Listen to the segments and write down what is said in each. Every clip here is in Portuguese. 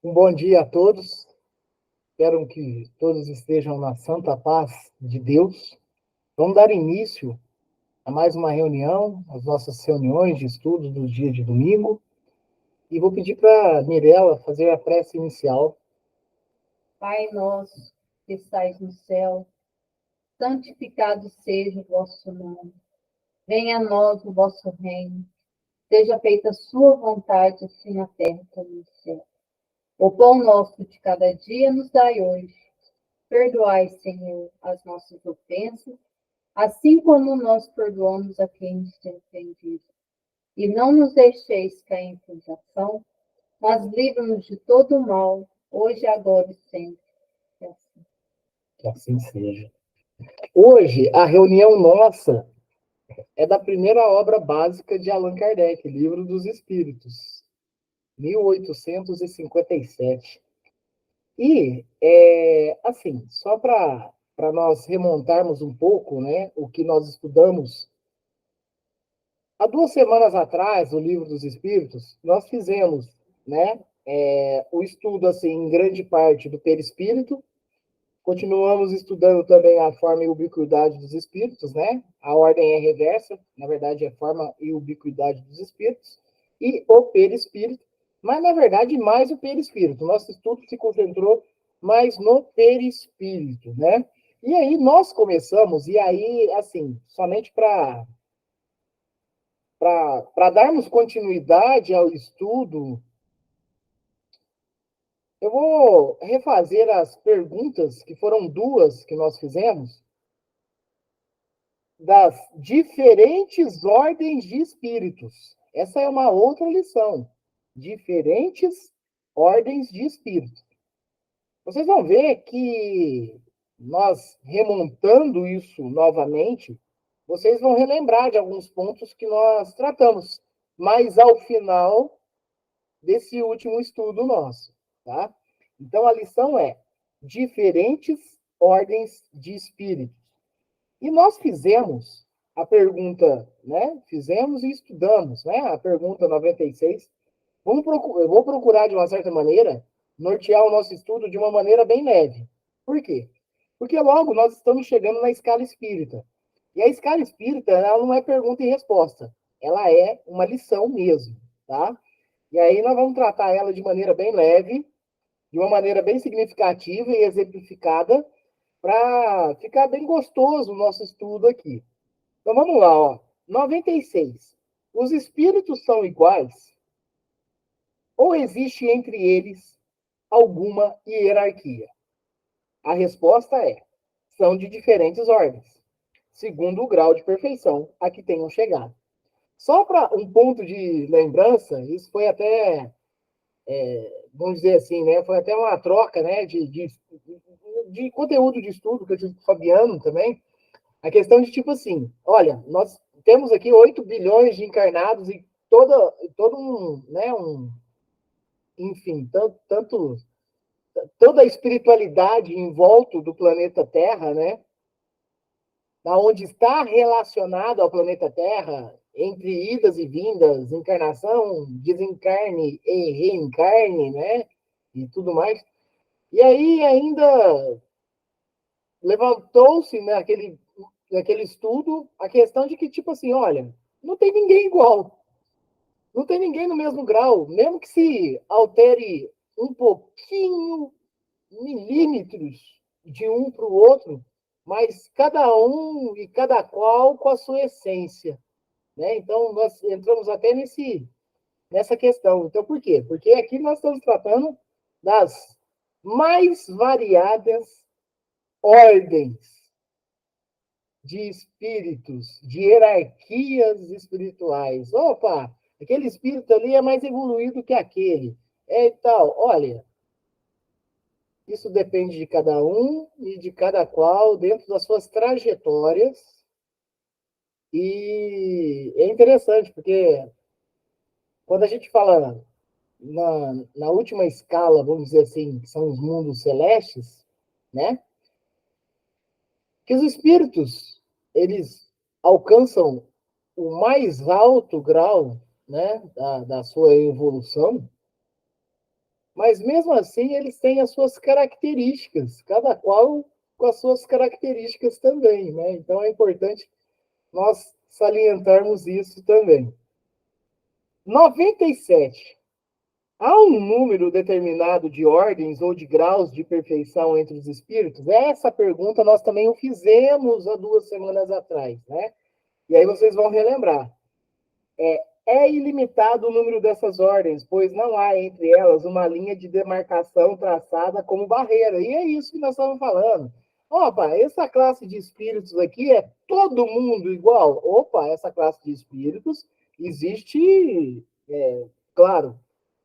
Um bom dia a todos. Espero que todos estejam na santa paz de Deus. Vamos dar início a mais uma reunião, as nossas reuniões de estudos dos dias de domingo. E vou pedir para a Mirella fazer a prece inicial. Pai nosso, que estais no céu, santificado seja o vosso nome. Venha a nós o vosso reino. Seja feita a sua vontade, assim na terra como no céu. O pão nosso de cada dia nos dai hoje. Perdoai, Senhor, as nossas ofensas, assim como nós perdoamos a quem nos tem ofendido. E não nos deixeis cair em tentação, mas livra-nos de todo o mal, hoje, agora e sempre. É assim. Que assim seja. Hoje, a reunião nossa é da primeira obra básica de Allan Kardec, Livro dos Espíritos, 1857. Assim, só para nós remontarmos um pouco, né, o que nós estudamos há 2 semanas atrás, o Livro dos Espíritos, nós fizemos, né, o estudo, assim, em grande parte do perispírito. Continuamos estudando também a forma e ubiquidade dos espíritos, né? A ordem é reversa, na verdade é forma e ubiquidade dos espíritos, e o perispírito, mas na verdade mais o perispírito. Nosso estudo se concentrou mais no perispírito, né? E aí nós começamos, e aí, assim, somente para darmos continuidade ao estudo, eu vou refazer as perguntas, que foram duas que nós fizemos, das diferentes ordens de espíritos. Essa é uma outra lição. Diferentes ordens de espíritos. Vocês vão ver que nós remontando isso novamente, vocês vão relembrar de alguns pontos que nós tratamos, mas ao final desse último estudo nosso, tá? Então a lição é diferentes ordens de espíritos. E nós fizemos a pergunta, né? Fizemos e estudamos, né? A pergunta 96. Eu vou procurar, de uma certa maneira, nortear o nosso estudo de uma maneira bem leve. Por quê? Porque logo nós estamos chegando na escala espírita. E a escala espírita, ela não é pergunta e resposta. Ela é uma lição mesmo, tá? E aí nós vamos tratar ela de maneira bem leve, de uma maneira bem significativa e exemplificada, para ficar bem gostoso o nosso estudo aqui. Então vamos lá, ó. 96. Os espíritos são iguais? Ou existe entre eles alguma hierarquia? A resposta é: são de diferentes ordens, segundo o grau de perfeição a que tenham chegado. Só para um ponto de lembrança, isso foi até, vamos dizer assim, né? Foi até uma troca, né? De conteúdo de estudo que eu tive com o Fabiano também. A questão de tipo assim, olha, nós temos aqui 8 bilhões de encarnados e todo um, né, enfim, toda a espiritualidade em volta do planeta Terra, né, da onde está relacionado ao planeta Terra, entre idas e vindas, encarnação, desencarne e reencarne, né, e tudo mais. E aí ainda levantou-se naquele estudo a questão de que, tipo assim, olha, não tem ninguém igual, não tem ninguém no mesmo grau, mesmo que se altere um pouquinho, milímetros de um para o outro, mas cada um e cada qual com a sua essência, né? Então, nós entramos até nessa questão. Então, por quê? Porque aqui nós estamos tratando das mais variadas ordens de espíritos, de hierarquias espirituais. Opa, aquele espírito ali é mais evoluído que aquele. É e tal. Olha, isso depende de cada um e de cada qual dentro das suas trajetórias. E é interessante, porque quando a gente fala na última escala, vamos dizer assim, que são os mundos celestes, né? Que os espíritos, eles alcançam o mais alto grau, né, da sua evolução, Mas mesmo assim, eles têm as suas características, cada qual com as suas características também, né? Então é importante nós salientarmos isso também. 97. Há um número determinado de ordens ou de graus de perfeição entre os espíritos? Essa pergunta nós também o fizemos há 2 semanas atrás, né? E aí vocês vão relembrar. É ilimitado o número dessas ordens, pois não há entre elas uma linha de demarcação traçada como barreira. E é isso que nós estamos falando. Opa, essa classe de espíritos aqui é todo mundo igual? Opa, essa classe de espíritos existe, claro,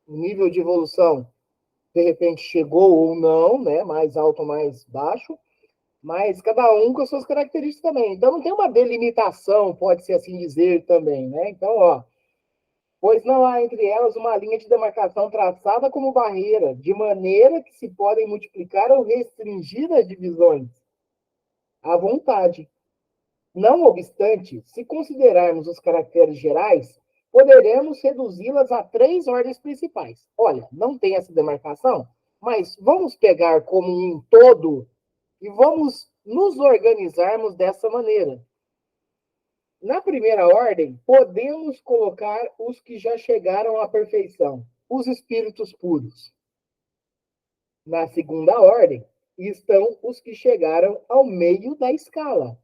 um nível de evolução, de repente chegou ou não, né? Mais alto ou mais baixo, mas cada um com as suas características também. Então não tem uma delimitação, pode-se assim dizer também, né? Então, ó, pois não há entre elas uma linha de demarcação traçada como barreira, de maneira que se podem multiplicar ou restringir as divisões à vontade. Não obstante, se considerarmos os caracteres gerais, poderemos reduzi-las a 3 ordens principais. Olha, não tem essa demarcação, mas vamos pegar como um todo e vamos nos organizarmos dessa maneira. Na primeira ordem, podemos colocar os que já chegaram à perfeição, os espíritos puros. Na segunda ordem, estão os que chegaram ao meio da escala.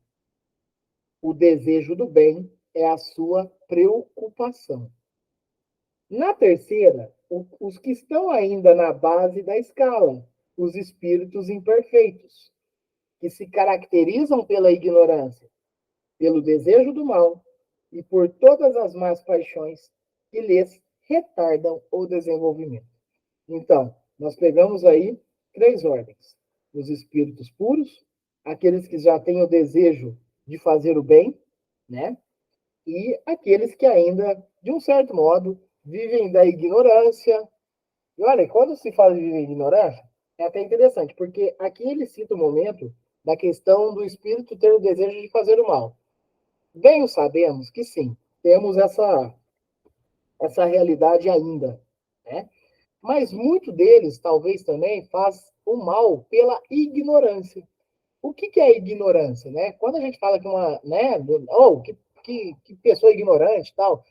O desejo do bem é a sua preocupação. Na terceira, os que estão ainda na base da escala, os espíritos imperfeitos, que se caracterizam pela ignorância, pelo desejo do mal e por todas as más paixões que lhes retardam o desenvolvimento. Então, nós pegamos aí 3 ordens: os espíritos puros, aqueles que já têm o desejo de fazer o bem, né? E aqueles que ainda, de um certo modo, vivem da ignorância. E olha, quando se fala de ignorância, é até interessante, porque aqui ele cita o momento da questão do espírito ter o desejo de fazer o mal. Bem o sabemos que sim, temos essa realidade ainda, né? Mas muito deles, talvez também, faz o mal pela ignorância. O que é ignorância, né? Quando a gente fala que uma, né, que pessoa ignorante e tal,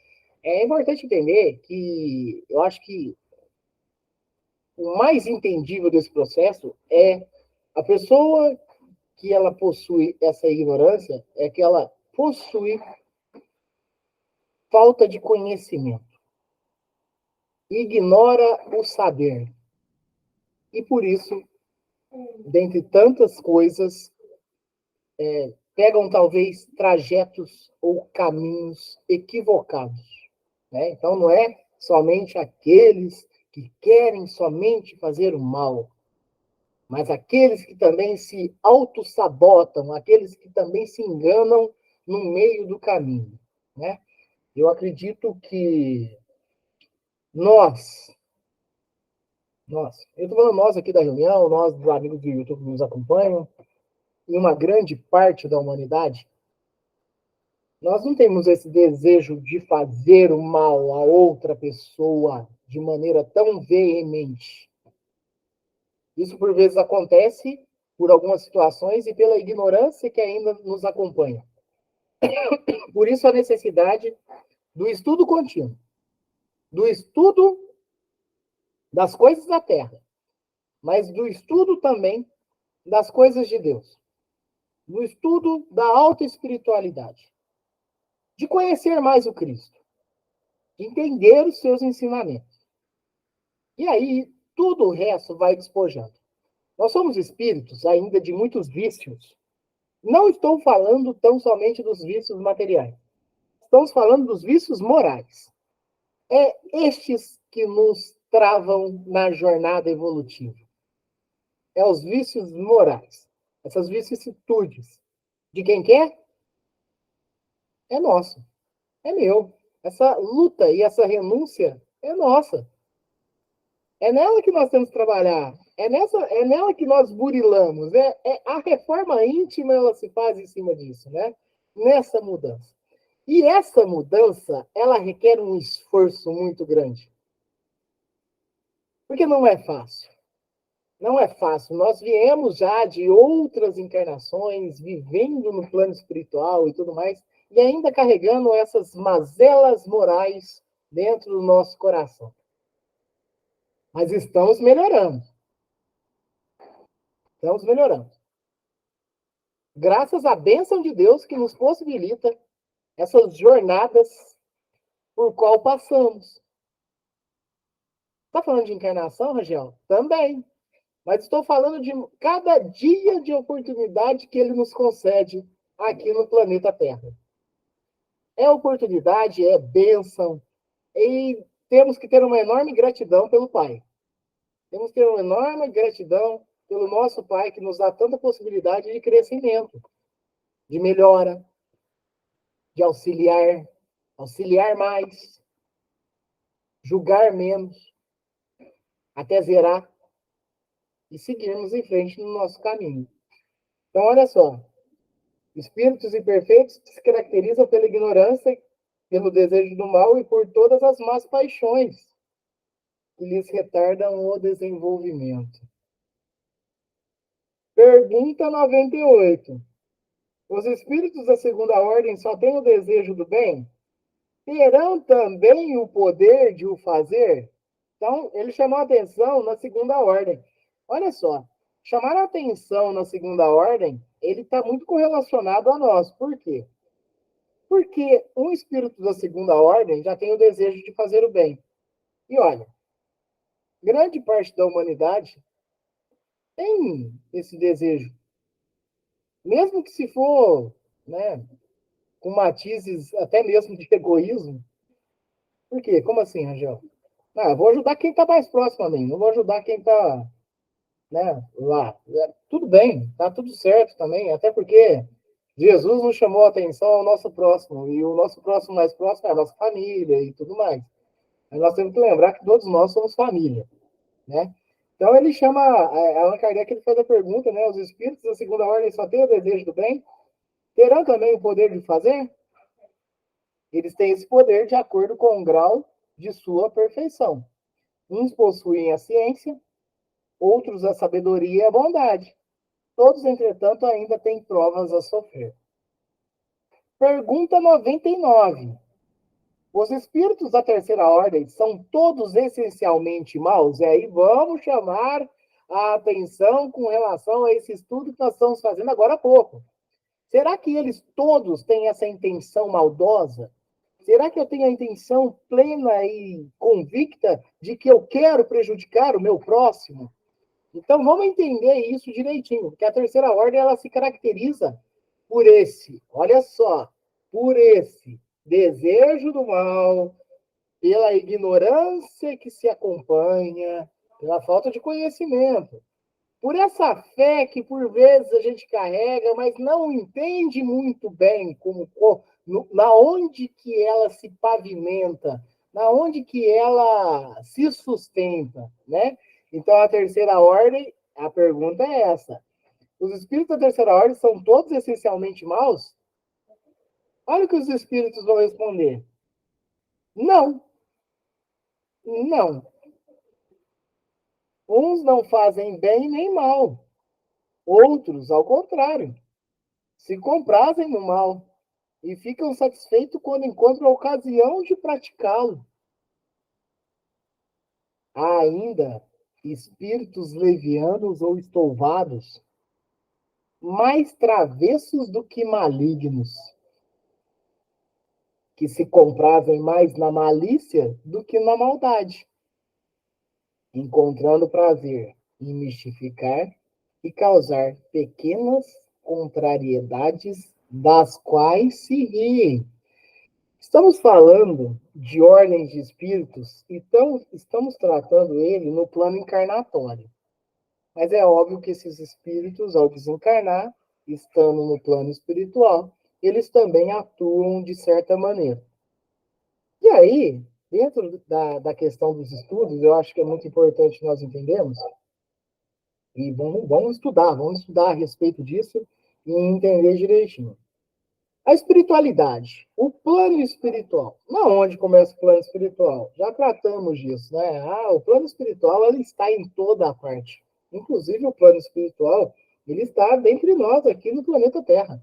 é importante entender que eu acho que o mais entendível desse processo é a pessoa que ela possui essa ignorância, é que ela possui falta de conhecimento, ignora o saber. E por isso, dentre tantas coisas, pegam talvez trajetos ou caminhos equivocados, né? Então não é somente aqueles que querem somente fazer o mal, mas aqueles que também se auto-sabotam, aqueles que também se enganam no meio do caminho, né? Eu acredito que nós, eu estou falando nós aqui da reunião, nós dos amigos do YouTube que nos acompanham, e uma grande parte da humanidade, nós não temos esse desejo de fazer o mal a outra pessoa de maneira tão veemente. Isso, por vezes, acontece por algumas situações e pela ignorância que ainda nos acompanha. Por isso, a necessidade do estudo contínuo, do estudo das coisas da terra, mas do estudo também das coisas de Deus, do estudo da alta espiritualidade, de conhecer mais o Cristo, de entender os seus ensinamentos. E aí, tudo o resto vai despojando. Nós somos espíritos ainda de muitos vícios. Não estou falando tão somente dos vícios materiais. Estamos falando dos vícios morais. É estes que nos travam na jornada evolutiva. É os vícios morais. Essas vicissitudes. De quem quer? É nosso. É meu. Essa luta e essa renúncia é nossa. É nela que nós temos que trabalhar. É nela que nós burilamos. A reforma íntima ela se faz em cima disso, né? Nessa mudança. E essa mudança, ela requer um esforço muito grande. Porque não é fácil. Não é fácil. Nós viemos já de outras encarnações, vivendo no plano espiritual e tudo mais, e ainda carregando essas mazelas morais dentro do nosso coração. Mas estamos melhorando. Estamos melhorando. Graças à bênção de Deus que nos possibilita essas jornadas por qual passamos. Está falando de encarnação, Rangel? Também. Mas estou falando de cada dia de oportunidade que ele nos concede aqui no planeta Terra. É oportunidade, é bênção, e temos que ter uma enorme gratidão pelo Pai. Temos que ter uma enorme gratidão pelo nosso Pai, que nos dá tanta possibilidade de crescimento, de melhora, de auxiliar mais, julgar menos, até zerar e seguirmos em frente no nosso caminho. Então, olha só, espíritos imperfeitos que se caracterizam pela ignorância, pelo desejo do mal e por todas as más paixões que lhes retardam o desenvolvimento. Pergunta 98. Os espíritos da segunda ordem só têm o desejo do bem? Terão também o poder de o fazer? Então, ele chamou a atenção na segunda ordem. Olha só, chamar a atenção na segunda ordem, ele está muito correlacionado a nós. Por quê? Porque um espírito da segunda ordem já tem o desejo de fazer o bem. E olha, grande parte da humanidade tem esse desejo. Mesmo que se for, né, com matizes até mesmo de egoísmo. Por quê? Como assim, Rangel? Ah, vou ajudar quem está mais próximo a mim, não vou ajudar quem está, né, lá. Tudo bem, tá tudo certo também, até porque Jesus nos chamou a atenção ao nosso próximo, e o nosso próximo mais próximo é a nossa família e tudo mais. Mas nós temos que lembrar que todos nós somos família, né? Então ele chama, Allan Kardec, ele faz a pergunta, né, os espíritos da segunda ordem só têm o desejo do bem? Terão também o poder de fazer? Eles têm esse poder de acordo com o grau de sua perfeição. Uns possuem a ciência, outros a sabedoria e a bondade. Todos, entretanto, ainda têm provas a sofrer. Pergunta 99. Os espíritos da terceira ordem são todos essencialmente maus? E aí vamos chamar a atenção com relação a esse estudo que nós estamos fazendo agora há pouco. Será que eles todos têm essa intenção maldosa? Será que eu tenho a intenção plena e convicta de que eu quero prejudicar o meu próximo? Então, vamos entender isso direitinho, porque a terceira ordem ela se caracteriza por esse, olha só, por esse desejo do mal, pela ignorância que se acompanha, pela falta de conhecimento, por essa fé que por vezes a gente carrega, mas não entende muito bem como na onde que ela se pavimenta, na onde que ela se sustenta, né? Então a terceira ordem, a pergunta é essa: os espíritos da terceira ordem são todos essencialmente maus? Olha o que os espíritos vão responder. Não, não. Uns não fazem bem nem mal, outros, ao contrário, se comprazem no mal e ficam satisfeitos quando encontram a ocasião de praticá-lo. Há ainda espíritos levianos ou estouvados, mais travessos do que malignos, que se comprazem mais na malícia do que na maldade, encontrando prazer em mistificar e causar pequenas contrariedades das quais se riem. Estamos falando de ordens de espíritos e estamos tratando ele no plano encarnatório. Mas é óbvio que esses espíritos, ao desencarnar, estando no plano espiritual, eles também atuam de certa maneira. E aí, dentro da questão dos estudos, eu acho que é muito importante nós entendermos, e vamos estudar a respeito disso e entender direitinho. A espiritualidade, o plano espiritual. Não, onde começa o plano espiritual? Já tratamos disso, né? O plano espiritual ele está em toda a parte. Inclusive o plano espiritual, ele está dentre nós aqui no planeta Terra.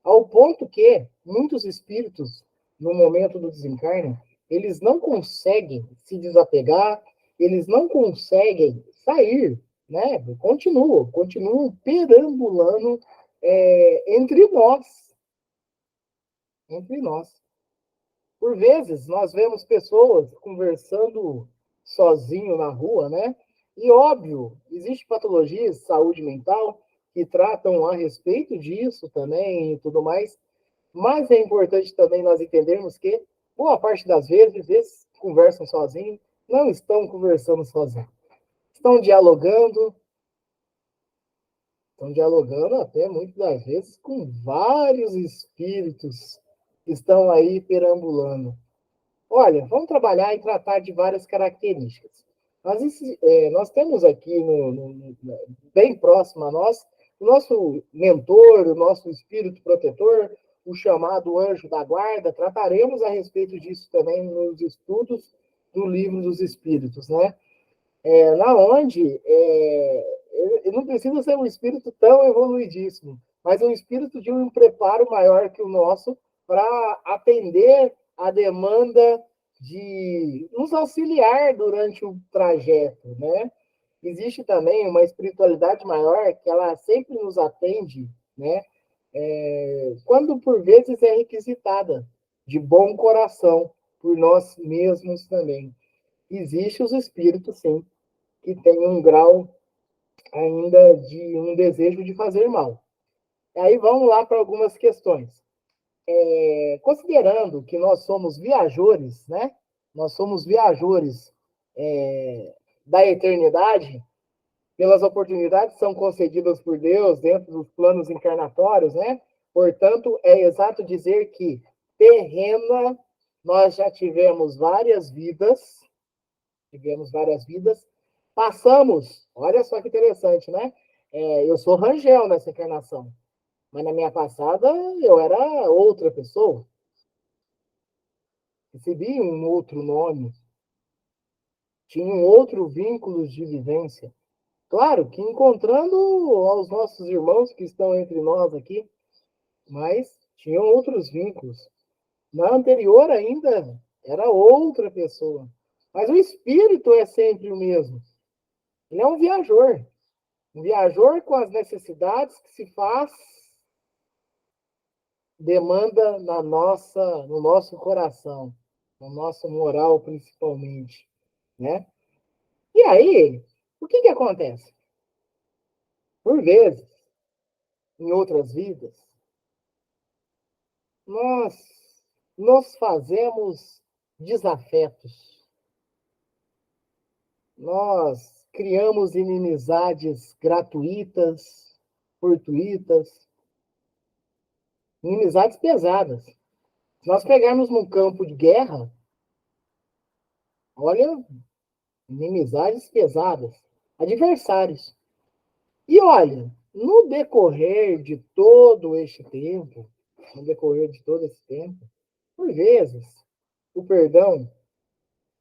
Ao ponto que muitos espíritos, no momento do desencarne, eles não conseguem se desapegar, eles não conseguem sair, né? Continuam perambulando entre nós. Entre nós. Por vezes, nós vemos pessoas conversando sozinho na rua, né? E, óbvio, existe patologias de saúde mental que tratam a respeito disso também e tudo mais, mas é importante também nós entendermos que, boa parte das vezes, esses que conversam sozinhos não estão conversando sozinhos. Estão dialogando até muitas das vezes com vários espíritos que estão aí perambulando. Olha, vamos trabalhar e tratar de várias características. Nós temos aqui, bem próximo a nós, o nosso mentor, o nosso espírito protetor, o chamado anjo da guarda. Trataremos a respeito disso também nos estudos do livro dos espíritos, né? Na onde não precisa ser um espírito tão evoluidíssimo, mas um espírito de um preparo maior que o nosso para atender a demanda de nos auxiliar durante o trajeto, né? Existe também uma espiritualidade maior que ela sempre nos atende, né? Quando por vezes é requisitada de bom coração por nós mesmos também. Existem os espíritos, sim, que têm um grau ainda de um desejo de fazer mal. Aí vamos lá para algumas questões. Considerando que nós somos viajores, né? Nós somos viajores da eternidade, pelas oportunidades que são concedidas por Deus dentro dos planos encarnatórios, né? Portanto, é exato dizer que terrena nós já tivemos várias vidas, passamos, olha só que interessante, né? Eu sou Rangel nessa encarnação, mas na minha passada eu era outra pessoa. Recebi um outro nome, tinha um outro vínculo de vivência. Claro que encontrando aos nossos irmãos que estão entre nós aqui, mas tinham outros vínculos. Na anterior ainda era outra pessoa. Mas o espírito é sempre o mesmo. Ele é um viajor. Um viajor com as necessidades que se faz demanda no nosso coração, no nosso moral principalmente, né? E aí, o que acontece? Por vezes, em outras vidas, nós nos fazemos desafetos. Nós criamos inimizades gratuitas, fortuitas, inimizades pesadas. Se nós pegarmos num campo de guerra, olha, inimizades pesadas, adversários. E olha, no decorrer de todo este tempo, por vezes, o perdão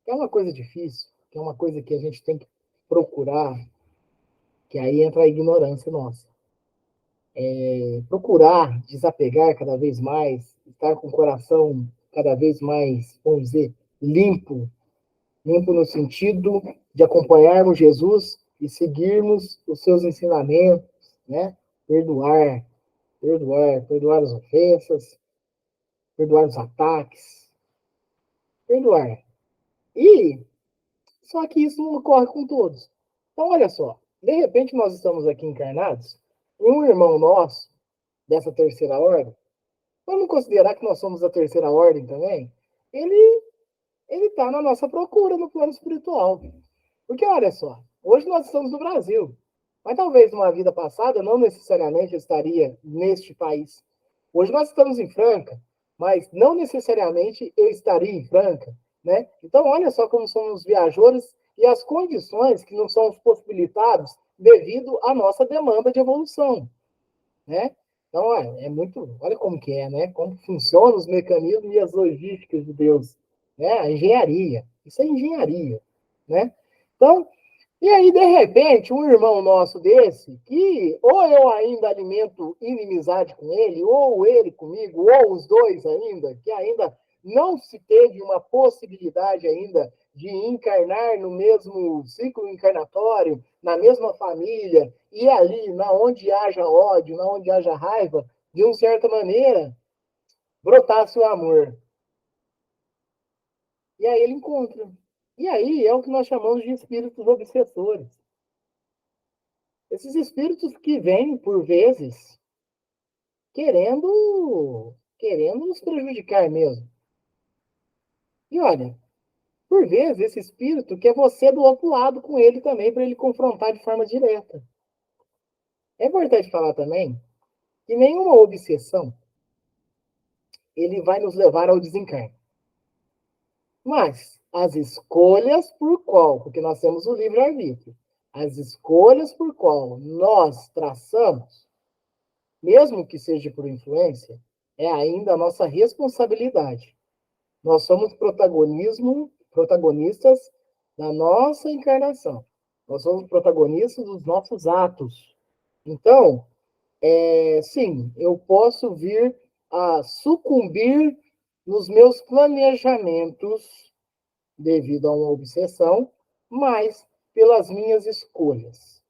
é uma coisa difícil, é uma coisa que a gente tem que procurar, que aí entra a ignorância nossa. Procurar desapegar cada vez mais, estar com o coração cada vez mais, vamos dizer, limpo no sentido de acompanharmos Jesus e seguirmos os seus ensinamentos, né? Perdoar as ofensas, perdoar os ataques, perdoar. E só que isso não ocorre com todos. Então, olha só, de repente nós estamos aqui encarnados, e um irmão nosso, dessa terceira ordem, vamos considerar que nós somos a terceira ordem também, ele está na nossa procura no plano espiritual. Porque, olha só, hoje nós estamos no Brasil, mas talvez numa vida passada, não necessariamente eu estaria neste país. Hoje nós estamos em Franca, mas não necessariamente eu estaria em Franca, né? Então, olha só como somos viajores e as condições que não somos possibilitados devido à nossa demanda de evolução, né? Então, olha como que é, né? Como funcionam os mecanismos e as logísticas de Deus, né? A engenharia, isso é engenharia, né? Então, e aí, de repente, um irmão nosso desse, que ou eu ainda alimento inimizade com ele, ou ele comigo, ou os dois ainda, que ainda não se teve uma possibilidade ainda de encarnar no mesmo ciclo encarnatório, na mesma família, e ali, na onde haja ódio, na onde haja raiva, de uma certa maneira, brotasse o amor. E aí ele encontra. E aí é o que nós chamamos de espíritos obsessores. Esses espíritos que vêm, por vezes, querendo nos prejudicar mesmo. E olha, por vezes, esse espírito quer você do outro lado com ele também, para ele confrontar de forma direta. É importante falar também que nenhuma obsessão ele vai nos levar ao desencarne. Mas as escolhas por qual, porque nós temos o livre-arbítrio, as escolhas por qual nós traçamos, mesmo que seja por influência, é ainda a nossa responsabilidade. Nós somos protagonistas da nossa encarnação. Nós somos protagonistas dos nossos atos. Então, sim, eu posso vir a sucumbir nos meus planejamentos devido a uma obsessão, mas pelas minhas escolhas,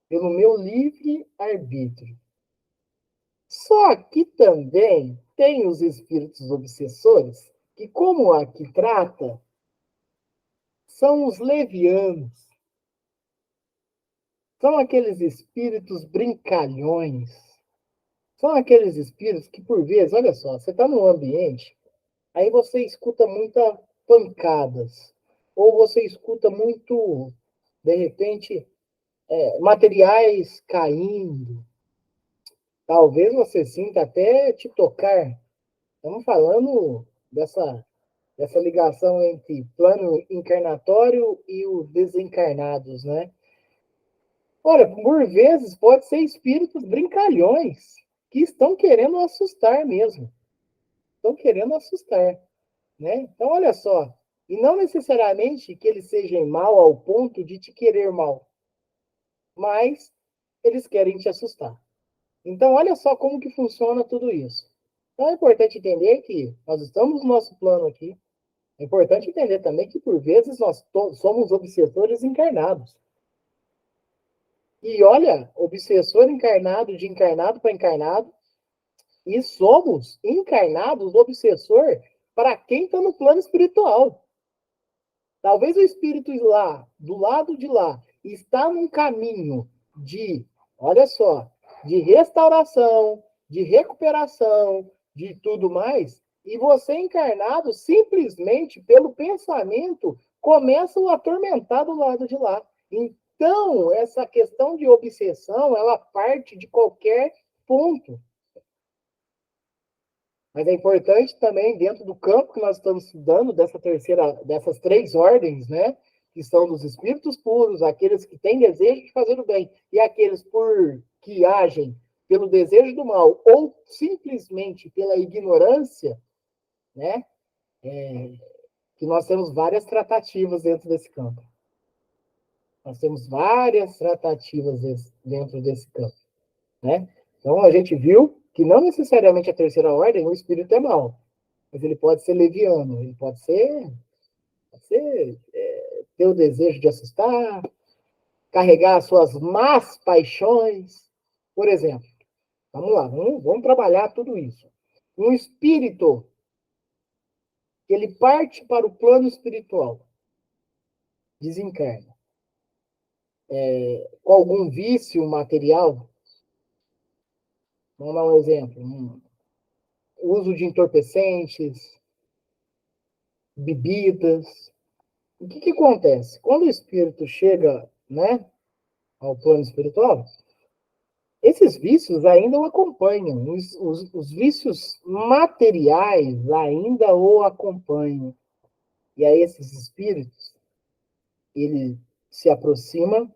pelo meu livre arbítrio. Só que também tem os espíritos obsessores, que, como aqui trata, são os levianos, são aqueles espíritos brincalhões, são aqueles espíritos que, por vezes, olha só, você está num ambiente, aí você escuta muitas pancadas, ou você escuta muito, de repente, materiais caindo, talvez você sinta até te tocar. Estamos falando dessa ligação entre plano encarnatório e os desencarnados, né? Ora, por vezes pode ser espíritos brincalhões que estão querendo assustar mesmo. Estão querendo assustar, né? Então, olha só. E não necessariamente que eles sejam mal ao ponto de te querer mal, mas eles querem te assustar. Então, olha só como que funciona tudo isso. Então, é importante entender que nós estamos no nosso plano aqui. É importante entender também que, por vezes, nós somos obsessores encarnados. E olha, obsessor encarnado, de encarnado para encarnado, e somos encarnados, obsessor, para quem está no plano espiritual. Talvez o espírito lá, do lado de lá, está num caminho de, olha só, de restauração, de recuperação, de tudo mais, e você encarnado, simplesmente pelo pensamento, começa a atormentar do lado de lá. Então, essa questão de obsessão, ela parte de qualquer ponto. Mas é importante também, dentro do campo que nós estamos estudando, dessas três ordens, né? Que são dos espíritos puros, aqueles que têm desejo de fazer o bem, e aqueles que agem pelo desejo do mal, ou simplesmente pela ignorância, né? Que nós temos várias tratativas dentro desse campo. Nós temos várias tratativas dentro desse campo, né? Então, a gente viu que não necessariamente a terceira ordem, o espírito é mau, mas ele pode ser leviano, ele pode ser ter o desejo de assustar, carregar as suas más paixões. Por exemplo, vamos lá, vamos trabalhar tudo isso. Um espírito, ele parte para o plano espiritual, desencarna, com algum vício material, vamos dar um exemplo, uso de entorpecentes, bebidas. O que acontece? Quando o espírito chega, né, ao plano espiritual, esses vícios ainda o acompanham, os vícios materiais ainda o acompanham. E aí esses espíritos, ele se aproxima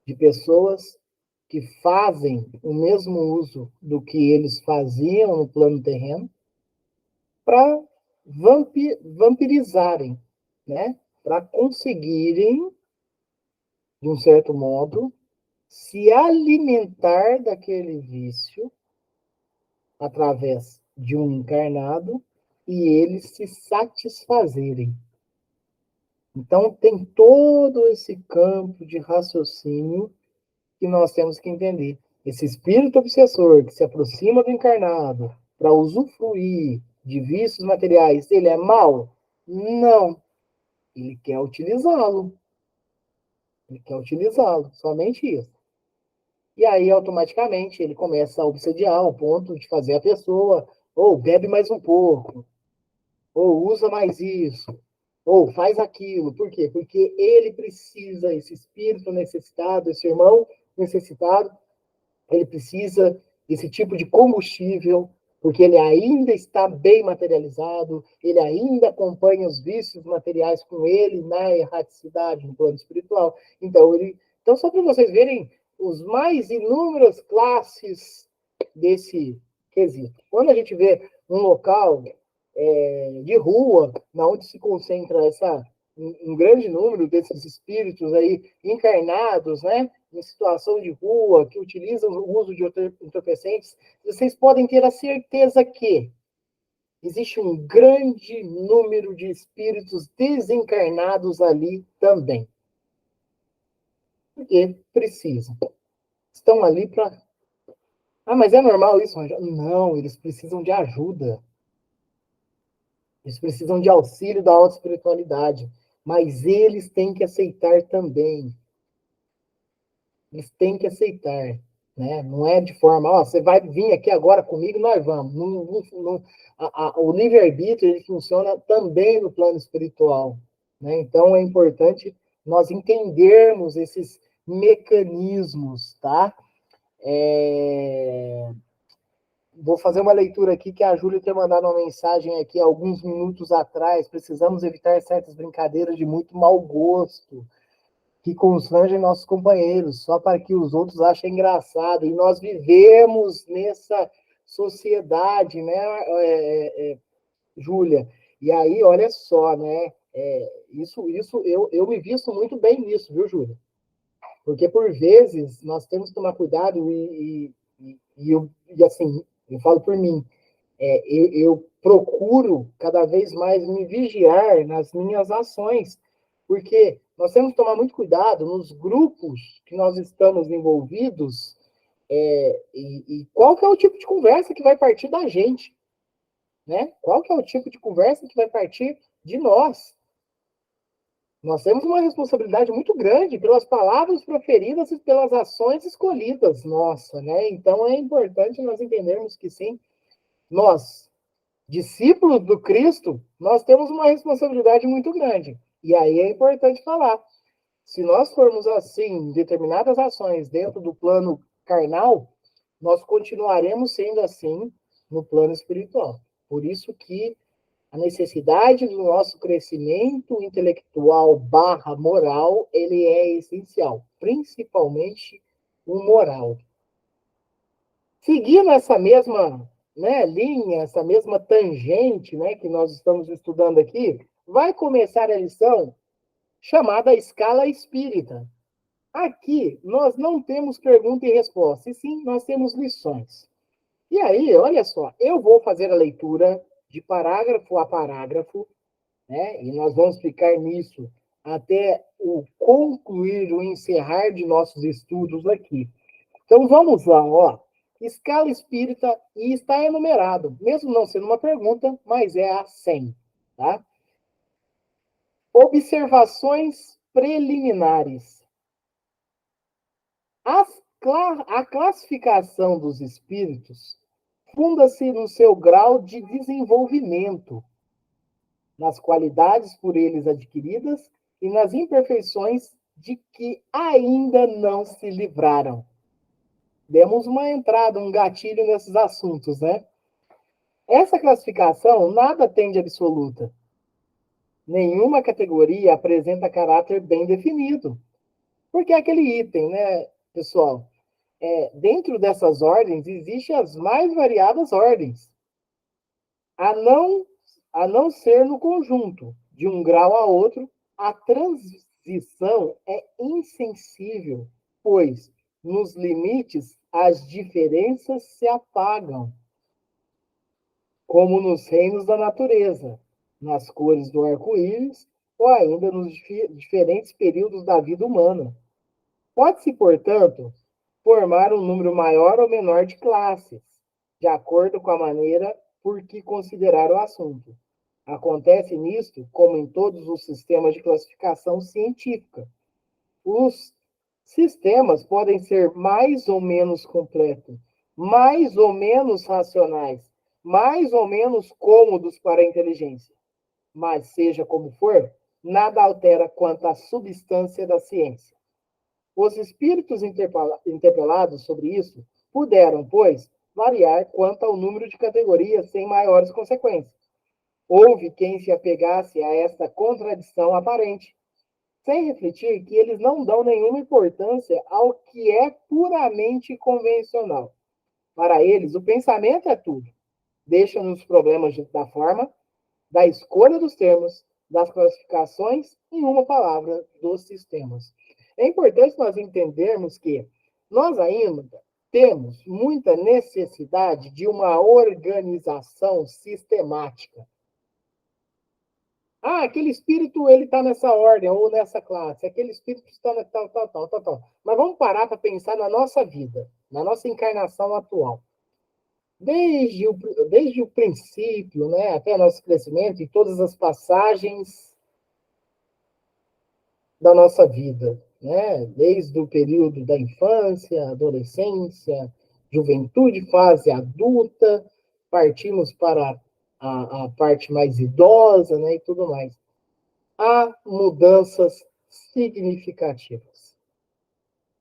de pessoas que fazem o mesmo uso do que eles faziam no plano terreno, para vampirizarem, né? Para conseguirem, de um certo modo, se alimentar daquele vício através de um encarnado e eles se satisfazerem. Então, tem todo esse campo de raciocínio que nós temos que entender. Esse espírito obsessor que se aproxima do encarnado para usufruir de vícios materiais, ele é mau? Não. Ele quer utilizá-lo. Ele quer utilizá-lo. Somente isso. E aí, automaticamente, ele começa a obsediar ao ponto de fazer a pessoa, ou bebe mais um pouco, ou usa mais isso, ou faz aquilo. Por quê? Porque ele precisa, esse espírito necessitado, esse irmão necessitado, ele precisa desse tipo de combustível, porque ele ainda está bem materializado, ele ainda acompanha os vícios materiais com ele na erraticidade, no plano espiritual. Então só para vocês verem os mais inúmeras classes desse quesito. Quando a gente vê um local de rua, na onde se concentra um grande número desses espíritos aí encarnados, né, em situação de rua, que utilizam o uso de entorpecentes, vocês podem ter a certeza que existe um grande número de espíritos desencarnados ali também. Porque precisam. Estão ali para... Ah, mas é normal isso, Rangel? Não, eles precisam de ajuda. Eles precisam de auxílio da alta espiritualidade. Mas eles têm que aceitar também. Eles têm que aceitar. Né? Não é de forma, ó, você vai vir aqui agora comigo, nós vamos. O livre-arbítrio ele funciona também no plano espiritual. Né? Então é importante nós entendermos esses mecanismos, tá? Vou fazer uma leitura aqui que a Júlia tem mandado uma mensagem aqui alguns minutos atrás. Precisamos evitar certas brincadeiras de muito mau gosto que constrangem nossos companheiros, só para que os outros achem engraçado. E nós vivemos nessa sociedade, né, Júlia? E aí, olha só, né? Eu me visto muito bem nisso, viu, Júlia? Porque, por vezes, nós temos que tomar cuidado e assim, eu falo por mim, eu procuro cada vez mais me vigiar nas minhas ações, porque nós temos que tomar muito cuidado nos grupos que nós estamos envolvidos, e qual que é o tipo de conversa que vai partir da gente, né? Qual que é o tipo de conversa que vai partir de nós? Nós temos uma responsabilidade muito grande pelas palavras proferidas e pelas ações escolhidas, nossa, né? Então é importante nós entendermos que sim, nós, discípulos do Cristo, nós temos uma responsabilidade muito grande. E aí é importante falar. Se nós formos assim, determinadas ações dentro do plano carnal, nós continuaremos sendo assim no plano espiritual. Por isso que a necessidade do nosso crescimento intelectual barra moral, ele é essencial, principalmente o moral. Seguindo essa mesma, né, linha, essa mesma tangente, né, que nós estamos estudando aqui, vai começar a lição chamada Escala Espírita. Aqui nós não temos pergunta e resposta, e sim nós temos lições. E aí, olha só, eu vou fazer a leitura de parágrafo a parágrafo, né, e nós vamos ficar nisso até o concluir, o encerrar de nossos estudos aqui. Então vamos lá, ó. Escala espírita e está enumerado, mesmo não sendo uma pergunta, mas é a 100, tá? Observações preliminares. A classificação dos espíritos funda-se no seu grau de desenvolvimento, nas qualidades por eles adquiridas e nas imperfeições de que ainda não se livraram. Demos uma entrada, um gatilho nesses assuntos, né? Essa classificação nada tem de absoluta. Nenhuma categoria apresenta caráter bem definido. Porque é aquele item, né, pessoal? dentro dessas ordens, existem as mais variadas ordens, a não ser no conjunto, de um grau a outro, a transição é insensível, pois, nos limites, as diferenças se apagam, como nos reinos da natureza, nas cores do arco-íris, ou ainda nos diferentes períodos da vida humana. Pode-se, portanto, formar um número maior ou menor de classes, de acordo com a maneira por que considerar o assunto. Acontece nisto, como em todos os sistemas de classificação científica. Os sistemas podem ser mais ou menos completos, mais ou menos racionais, mais ou menos cômodos para a inteligência. Mas, seja como for, nada altera quanto à substância da ciência. Os espíritos interpelados sobre isso puderam, pois, variar quanto ao número de categorias sem maiores consequências. Houve quem se apegasse a esta contradição aparente, sem refletir que eles não dão nenhuma importância ao que é puramente convencional. Para eles, o pensamento é tudo. Deixam-nos os problemas da forma, da escolha dos termos, das classificações, em uma palavra, dos sistemas. É importante nós entendermos que nós ainda temos muita necessidade de uma organização sistemática. Aquele espírito ele está nessa ordem ou nessa classe, aquele espírito está na tal. Mas vamos parar para pensar na nossa vida, na nossa encarnação atual. Desde o princípio, né, até nosso crescimento, e todas as passagens da nossa vida, né? Desde o período da infância, adolescência, juventude, fase adulta, partimos para a parte mais idosa, né, e tudo mais. Há mudanças significativas.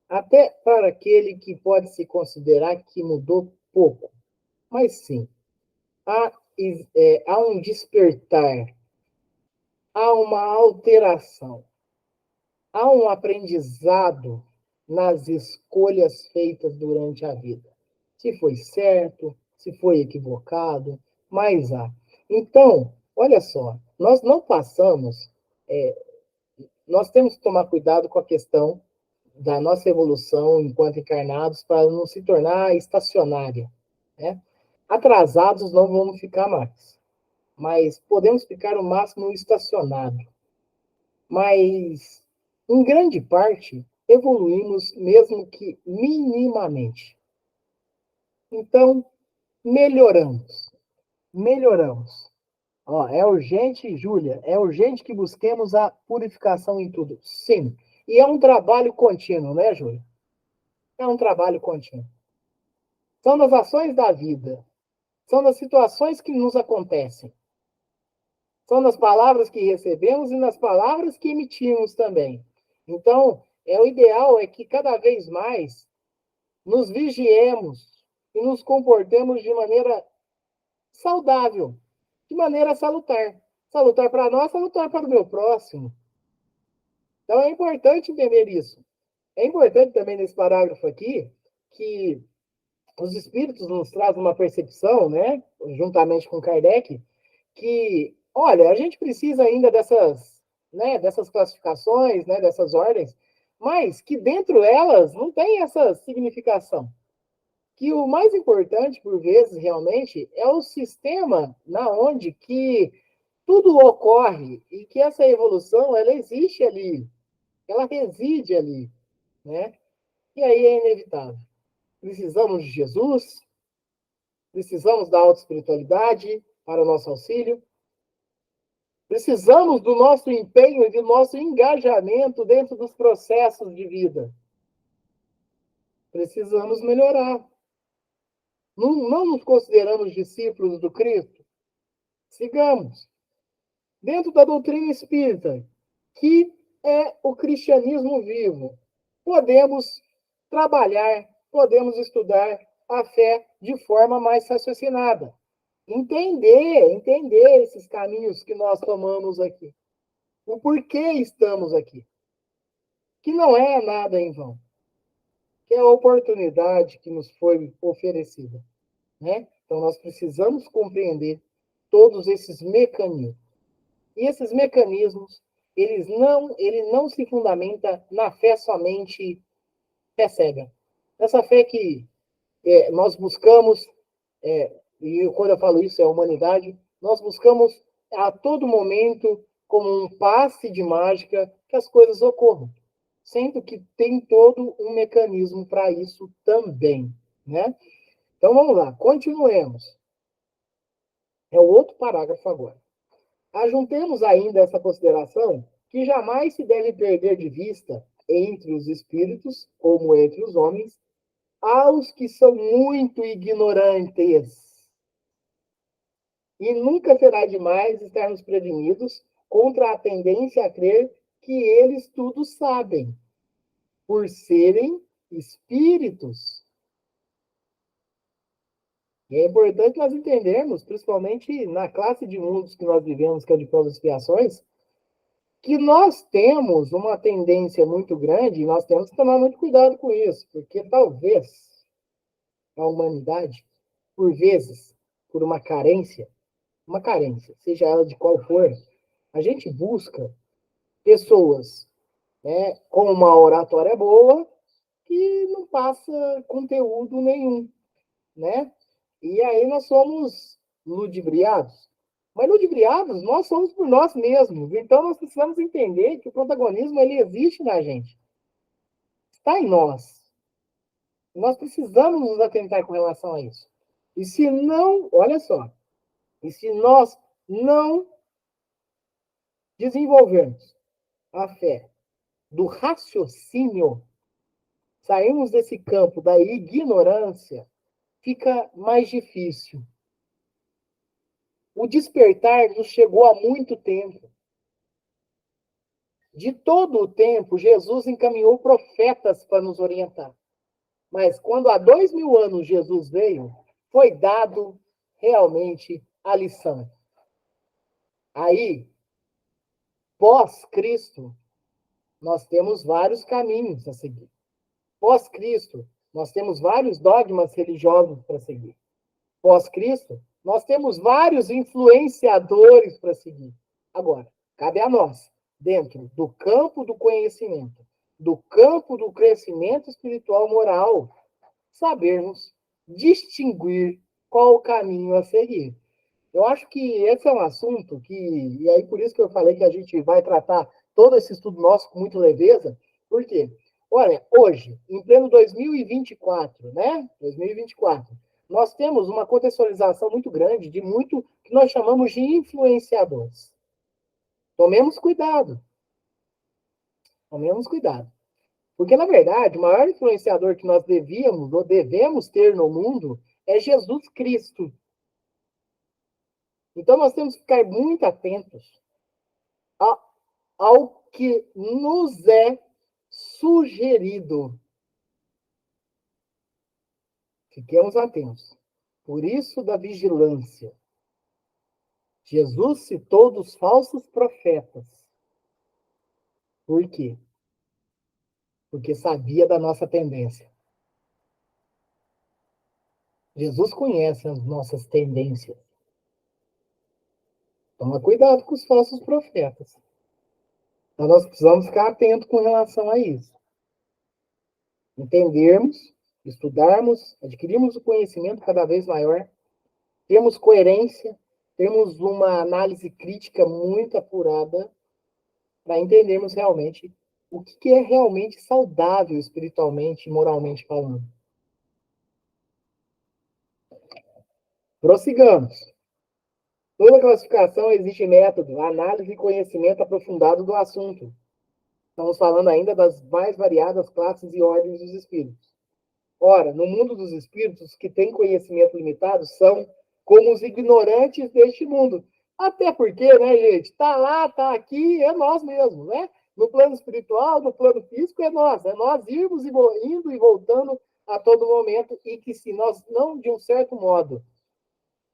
Até para aquele que pode se considerar que mudou pouco. Mas sim, há um despertar, há uma alteração, há um aprendizado nas escolhas feitas durante a vida. Se foi certo, se foi equivocado, mas há. Então, olha só, nós não passamos, nós temos que tomar cuidado com a questão da nossa evolução enquanto encarnados para não se tornar estacionária, né? Atrasados não vamos ficar mais, mas podemos ficar o máximo estacionado. Mas, em grande parte, evoluímos mesmo que minimamente. Então, melhoramos. É urgente, Júlia, é urgente que busquemos a purificação em tudo. Sim. E é um trabalho contínuo, né, Júlia? É um trabalho contínuo. São das ações da vida. São das situações que nos acontecem. São nas palavras que recebemos e nas palavras que emitimos também. Então, o ideal é que cada vez mais nos vigiemos e nos comportemos de maneira saudável, de maneira salutar. Salutar para nós, salutar para o meu próximo. Então, é importante entender isso. É importante também nesse parágrafo aqui que os espíritos nos trazem uma percepção, né, juntamente com Kardec, que, olha, a gente precisa ainda dessas classificações, né, dessas ordens, mas que dentro delas não tem essa significação. Que o mais importante, por vezes, realmente, é o sistema na onde que tudo ocorre e que essa evolução, ela existe ali, ela reside ali, né? E aí é inevitável. Precisamos de Jesus, precisamos da autoespiritualidade para o nosso auxílio, precisamos do nosso empenho e do nosso engajamento dentro dos processos de vida. Precisamos melhorar. Não nos consideramos discípulos do Cristo? Sigamos. Dentro da doutrina espírita, que é o cristianismo vivo, podemos trabalhar, podemos estudar a fé de forma mais raciocinada. Entender esses caminhos que nós tomamos aqui. O porquê estamos aqui. Que não é nada em vão. que é a oportunidade que nos foi oferecida, né? Então, nós precisamos compreender todos esses mecanismos. E esses mecanismos, ele não se fundamenta na fé somente fé cega. Essa fé que nós buscamos, e quando eu falo isso é a humanidade, nós buscamos a todo momento, como um passe de mágica, que as coisas ocorram. Sendo que tem todo um mecanismo para isso também, né? Então vamos lá, continuemos. É o outro parágrafo agora. Ajuntemos ainda essa consideração que jamais se deve perder de vista entre os espíritos, como entre os homens, aos que são muito ignorantes. E nunca será demais estarmos prevenidos contra a tendência a crer que eles tudo sabem, por serem espíritos. E é importante nós entendermos, principalmente na classe de mundos que nós vivemos, que é de provas e expiações, que nós temos uma tendência muito grande, e nós temos que tomar muito cuidado com isso, porque talvez a humanidade, por vezes, por uma carência, seja ela de qual for, a gente busca pessoas, né, com uma oratória boa que não passa conteúdo nenhum, né? E aí nós somos ludibriados. Mas ludibriados nós somos por nós mesmos. Então nós precisamos entender que o protagonismo ele existe na gente. Está em nós. Nós precisamos nos atentar com relação a isso. E se não, olha só, e se nós não desenvolvermos a fé do raciocínio, sairmos desse campo da ignorância, fica mais difícil. O despertar nos chegou há muito tempo. De todo o tempo, Jesus encaminhou profetas para nos orientar. Mas quando há 2000 anos Jesus veio, foi dado realmente a lição. Aí, pós-Cristo, nós temos vários caminhos a seguir. Pós-Cristo, nós temos vários dogmas religiosos para seguir. Pós-Cristo, nós temos vários influenciadores para seguir. Agora, cabe a nós, dentro do campo do conhecimento, do campo do crescimento espiritual moral, sabermos distinguir qual o caminho a seguir. Eu acho que esse é um assunto que, e aí por isso que eu falei que a gente vai tratar todo esse estudo nosso com muita leveza, por quê? Olha, hoje, em pleno 2024, né? 2024, nós temos uma contextualização muito grande de muito que nós chamamos de influenciadores. Tomemos cuidado. Tomemos cuidado. Porque, na verdade, o maior influenciador que nós devíamos ou devemos ter no mundo é Jesus Cristo. Então, nós temos que ficar muito atentos ao que nos é sugerido. Fiquemos atentos. Por isso, da vigilância. Jesus citou dos falsos profetas. Por quê? Porque sabia da nossa tendência. Jesus conhece as nossas tendências. Toma cuidado com os falsos profetas. Então, nós precisamos ficar atentos com relação a isso. Entendermos, estudarmos, adquirirmos o conhecimento cada vez maior, termos coerência, termos uma análise crítica muito apurada para entendermos realmente o que é realmente saudável espiritualmente e moralmente falando. Prossigamos. Toda classificação exige método, análise e conhecimento aprofundado do assunto. Estamos falando ainda das mais variadas classes e ordens dos espíritos. Ora, no mundo dos espíritos, os que têm conhecimento limitado são como os ignorantes deste mundo. Até porque, né, gente, tá lá, tá aqui, é nós mesmos, né? No plano espiritual, no plano físico, é nós irmos indo e voltando a todo momento, e que se nós não, de um certo modo,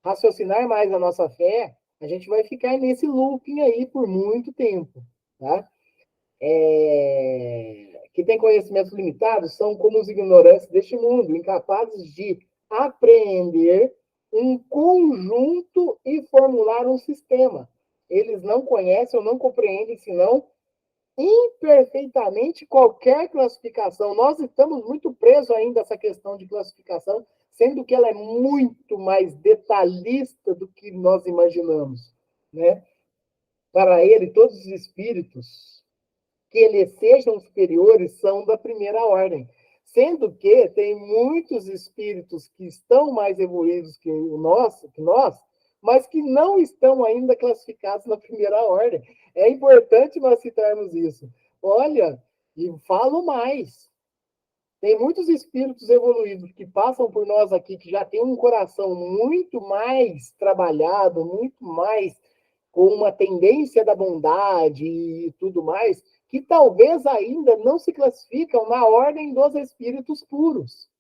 raciocinar mais a nossa fé, a gente vai ficar nesse looping aí por muito tempo, tá? que têm conhecimentos limitados são como os ignorantes deste mundo, incapazes de apreender um conjunto e formular um sistema. Eles não conhecem ou não compreendem, senão imperfeitamente qualquer classificação. Nós estamos muito presos ainda a essa questão de classificação, sendo que ela é muito mais detalhista do que nós imaginamos, né? Para ele, todos os espíritos que eles sejam superiores são da primeira ordem, sendo que tem muitos espíritos que estão mais evoluídos que nós, mas que não estão ainda classificados na primeira ordem. É importante nós citarmos isso. Olha, e falo mais. Tem muitos espíritos evoluídos que passam por nós aqui, que já têm um coração muito mais trabalhado, muito mais com uma tendência da bondade e tudo mais, que talvez ainda não se classificam na ordem dos espíritos puros.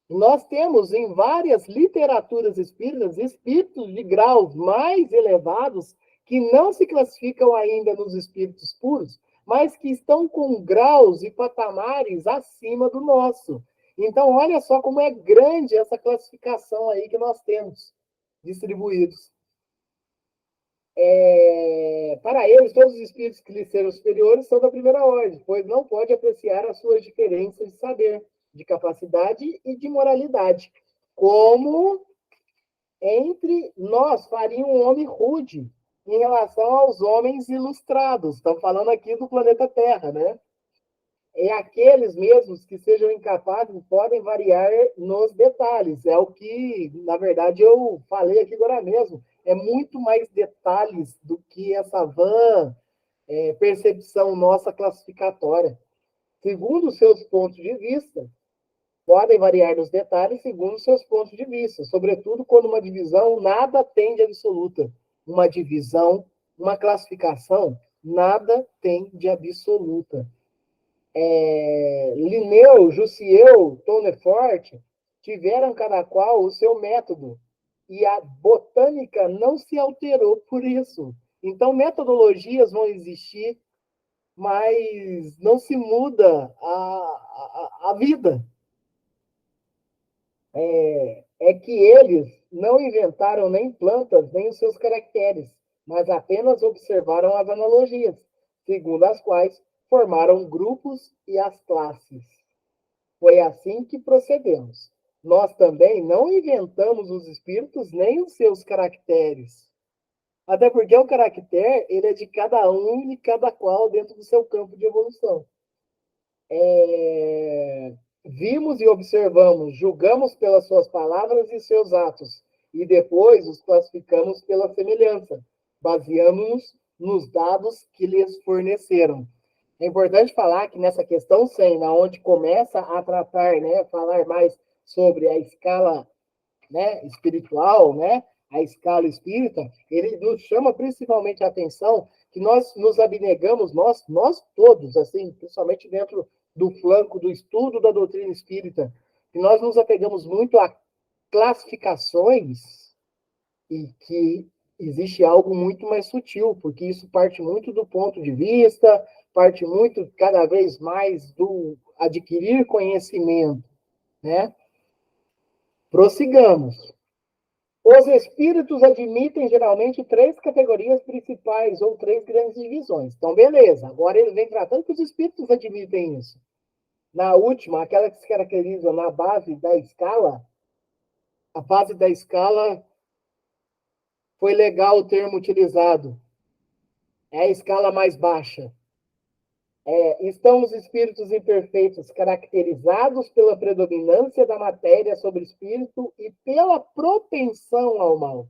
Nós temos em várias literaturas espíritas espíritos de graus mais elevados que não se classificam ainda nos espíritos puros, mas que estão com graus e patamares acima do nosso. Então, olha só como é grande essa classificação aí que nós temos distribuídos. Para eles, todos os espíritos que lhes serão superiores são da primeira ordem, pois não pode apreciar as suas diferenças de saber, de capacidade e de moralidade, como entre nós faria um homem rude em relação aos homens ilustrados. Estão falando aqui do planeta Terra, né? É aqueles mesmos que sejam incapazes podem variar nos detalhes. É o que, na verdade, eu falei aqui agora mesmo. É muito mais detalhes do que essa vã percepção nossa classificatória. Segundo os seus pontos de vista, podem variar nos detalhes segundo os seus pontos de vista, sobretudo quando uma divisão nada tem de absoluta. Uma divisão, uma classificação, nada tem de absoluta. Linneu, Jussieu, Tournefort tiveram cada qual o seu método e a botânica não se alterou por isso. Então, metodologias vão existir, mas não se muda a vida. É que eles não inventaram nem plantas, nem os seus caracteres, mas apenas observaram as analogias, segundo as quais formaram grupos e as classes. Foi assim que procedemos. Nós também não inventamos os espíritos nem os seus caracteres. Até porque o caractere ele é de cada um e cada qual dentro do seu campo de evolução. Vimos e observamos, julgamos pelas suas palavras e seus atos, e depois os classificamos pela semelhança, baseando-nos nos dados que lhes forneceram. É importante falar que nessa questão 100, na onde começa a tratar, né, falar mais sobre a escala, né, espiritual, né, a escala espírita, ele nos chama principalmente a atenção que nós nos abnegamos, nós todos, assim, principalmente dentro do flanco do estudo da doutrina espírita, que nós nos apegamos muito a classificações e que existe algo muito mais sutil, porque isso parte muito do ponto de vista, parte muito, cada vez mais, do adquirir conhecimento, né? Prossigamos. Os espíritos admitem, geralmente, três categorias principais, ou três grandes divisões. Então, beleza. Agora ele vem tratando que os espíritos admitem isso. Na última, aquela que se caracteriza na base da escala, a base da escala foi legal o termo utilizado. É a escala mais baixa. Estão os espíritos imperfeitos caracterizados pela predominância da matéria sobre o espírito e pela propensão ao mal.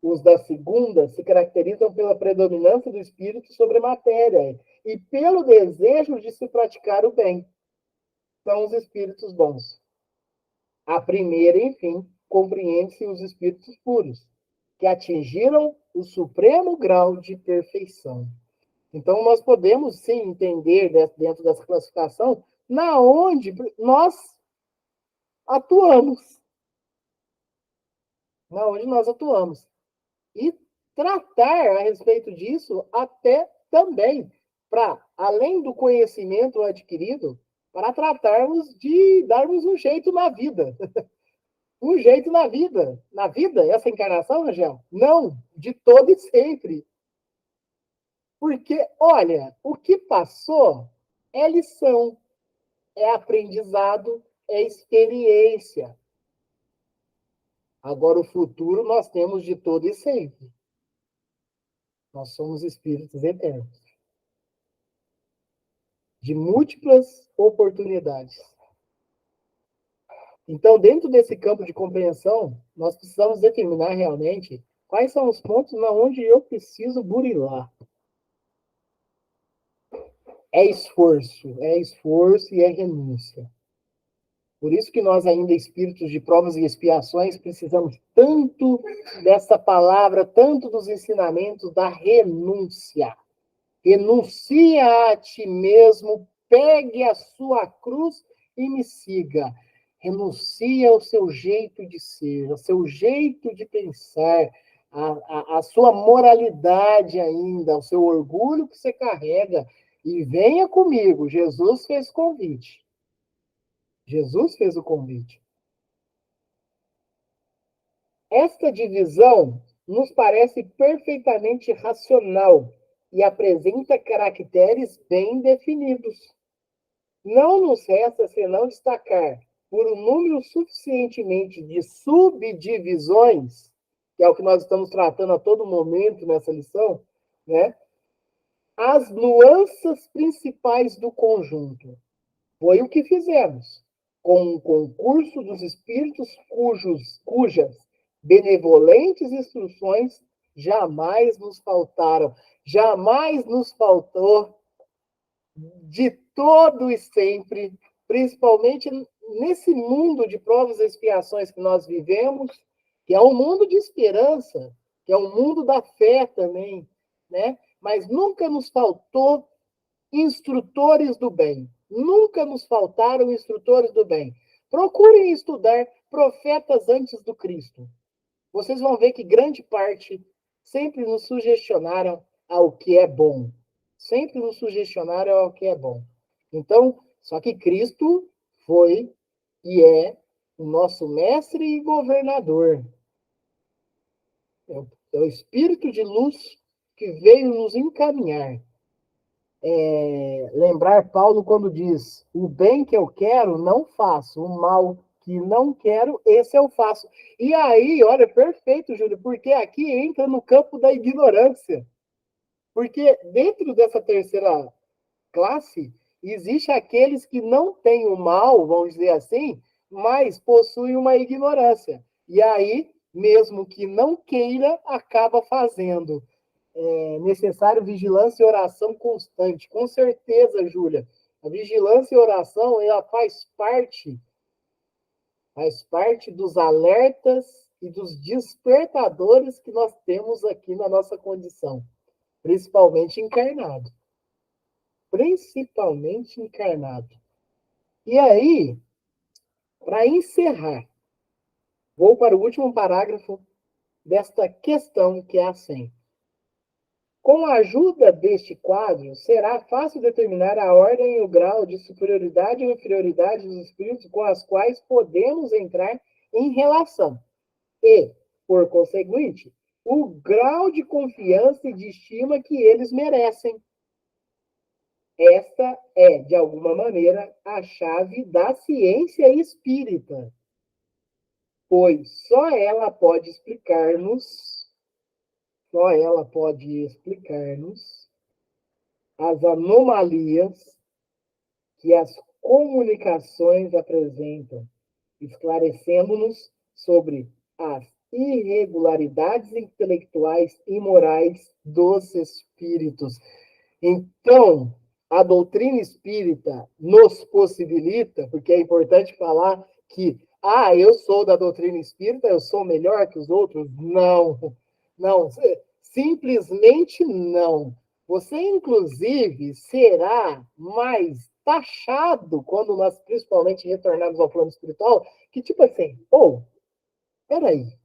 Os da segunda se caracterizam pela predominância do espírito sobre a matéria e pelo desejo de se praticar o bem. São os espíritos bons. A primeira, enfim, compreende-se os espíritos puros, que atingiram o supremo grau de perfeição. Então, nós podemos, sim, entender dentro dessa classificação na onde nós atuamos. Na onde nós atuamos. E tratar a respeito disso até também para, além do conhecimento adquirido, para tratarmos de darmos um jeito na vida. Um jeito na vida. Na vida, essa encarnação, Angel? Não, de todo e sempre. Porque, olha, o que passou é lição, é aprendizado, é experiência. Agora, o futuro nós temos de todo e sempre. Nós somos espíritos eternos. De múltiplas oportunidades. Então, dentro desse campo de compreensão, nós precisamos determinar realmente quais são os pontos onde eu preciso burilar. É esforço e é renúncia. Por isso que nós ainda, espíritos de provas e expiações, precisamos tanto dessa palavra, tanto dos ensinamentos da renúncia. Renuncia a ti mesmo, pegue a sua cruz e me siga. Renuncia ao seu jeito de ser, ao seu jeito de pensar, a sua moralidade ainda, ao seu orgulho que você carrega. E venha comigo. Jesus fez convite. Jesus fez o convite. Esta divisão nos parece perfeitamente racional e apresenta caracteres bem definidos. Não nos resta senão destacar, por um número suficientemente de subdivisões, que é o que nós estamos tratando a todo momento nessa lição, né? As nuances principais do conjunto. Foi o que fizemos, com o concurso dos espíritos cujas benevolentes instruções jamais nos faltaram, jamais nos faltou, de todo e sempre, principalmente nesse mundo de provas e expiações que nós vivemos, que é um mundo de esperança, que é um mundo da fé também, né? Mas nunca nos faltou instrutores do bem. Nunca nos faltaram instrutores do bem. Procurem estudar profetas antes do Cristo. Vocês vão ver que grande parte sempre nos sugestionaram ao que é bom. Sempre nos sugestionaram ao que é bom. Então, só que Cristo foi e é o nosso mestre e governador. É o Espírito de luz que veio nos encaminhar. Lembrar Paulo quando diz: o bem que eu quero, não faço, o mal que não quero, esse eu faço. E aí, olha, perfeito, Júlio, porque aqui entra no campo da ignorância. Porque dentro dessa terceira classe, existe aqueles que não têm o mal, vamos dizer assim, mas possuem uma ignorância. E aí, mesmo que não queira, acaba fazendo. É necessário vigilância e oração constante. Com certeza, Júlia. A vigilância e oração, ela faz parte dos alertas e dos despertadores que nós temos aqui na nossa condição, principalmente encarnado. Principalmente encarnado. E aí, para encerrar, vou para o último parágrafo desta questão, que é a 100. Com a ajuda deste quadro, será fácil determinar a ordem e o grau de superioridade ou inferioridade dos espíritos com as quais podemos entrar em relação. E, por conseguinte, o grau de confiança e de estima que eles merecem. Esta é, de alguma maneira, a chave da ciência espírita, pois só ela pode explicar-nos as anomalias que as comunicações apresentam, esclarecendo-nos sobre as irregularidades intelectuais e morais dos espíritos. Então, a doutrina espírita nos possibilita, porque é importante falar que, eu sou da doutrina espírita, eu sou melhor que os outros? Não, não, simplesmente não. Você, inclusive, será mais taxado quando nós, principalmente, retornarmos ao plano espiritual, que tipo assim, peraí,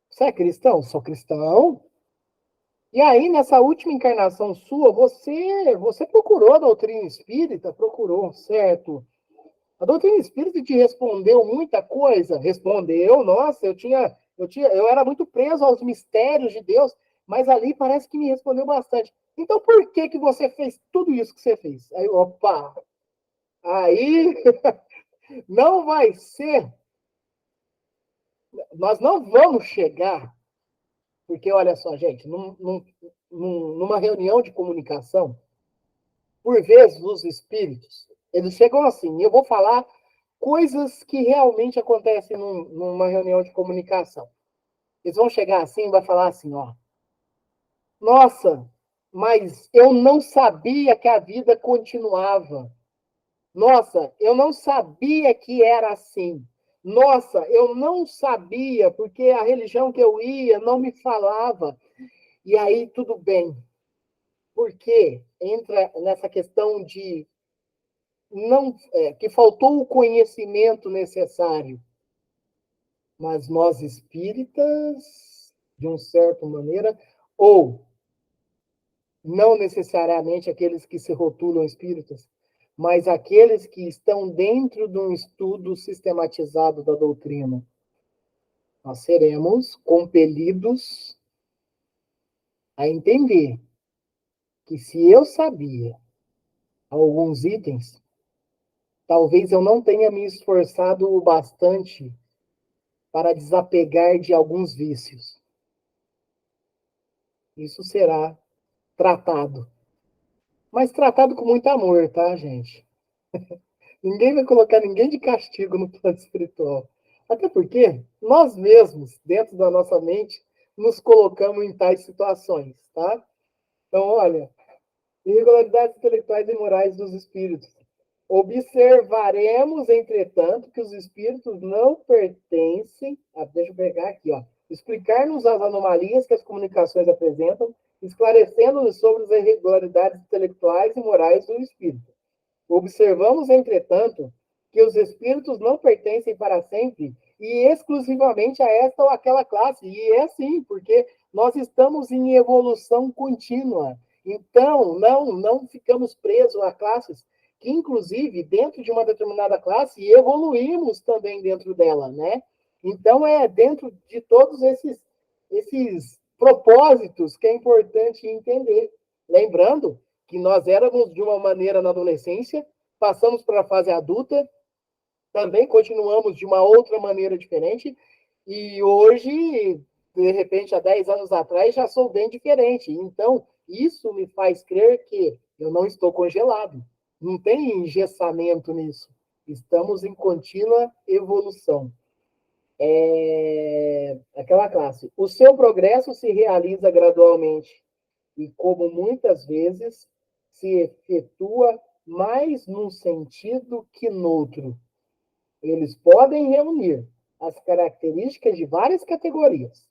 você é cristão? Sou cristão. E aí, nessa última encarnação sua, você procurou a doutrina espírita? Procurou, certo? A doutrina espírita te respondeu muita coisa? Respondeu, nossa, eu era muito preso aos mistérios de Deus, mas ali parece que me respondeu bastante. Então, por que que você fez tudo isso que você fez? Aí, opa, aí não vai ser, nós não vamos chegar, porque olha só, gente, numa reunião de comunicação, por vezes os espíritos, eles chegam assim, eu vou falar coisas que realmente acontecem numa reunião de comunicação. Eles vão chegar assim e vai falar assim, ó, nossa, mas eu não sabia que a vida continuava. Nossa, eu não sabia que era assim. Nossa, eu não sabia, porque a religião que eu ia não me falava. E aí, tudo bem. Porque entra nessa questão de não que faltou o conhecimento necessário. Mas nós espíritas, de uma certa maneira, ou não necessariamente aqueles que se rotulam espíritas, mas aqueles que estão dentro de um estudo sistematizado da doutrina, nós seremos compelidos a entender que se eu sabia alguns itens, talvez eu não tenha me esforçado o bastante para desapegar de alguns vícios. Isso será tratado. Mas tratado com muito amor, tá, gente? Ninguém vai colocar ninguém de castigo no plano espiritual. Até porque nós mesmos, dentro da nossa mente, nos colocamos em tais situações, tá? Então, olha, irregularidades intelectuais e morais dos espíritos. Observaremos, entretanto, que os espíritos não pertencem. Deixa eu pegar aqui, ó. Explicar-nos as anomalias que as comunicações apresentam, esclarecendo-nos sobre as irregularidades intelectuais e morais do espírito. Observamos, entretanto, que os espíritos não pertencem para sempre e exclusivamente a esta ou aquela classe. E é assim, porque nós estamos em evolução contínua. Então, não ficamos presos a classes que, inclusive, dentro de uma determinada classe, evoluímos também dentro dela, né? Então, é dentro de todos esses propósitos que é importante entender. Lembrando que nós éramos de uma maneira na adolescência, passamos para a fase adulta, também continuamos de uma outra maneira diferente, e hoje, de repente, há 10 anos atrás, já sou bem diferente. Então, isso me faz crer que eu não estou congelado. Não tem engessamento nisso. Estamos em contínua evolução. Aquela classe. O seu progresso se realiza gradualmente e, como muitas vezes, se efetua mais num sentido que noutro. Eles podem reunir as características de várias categorias,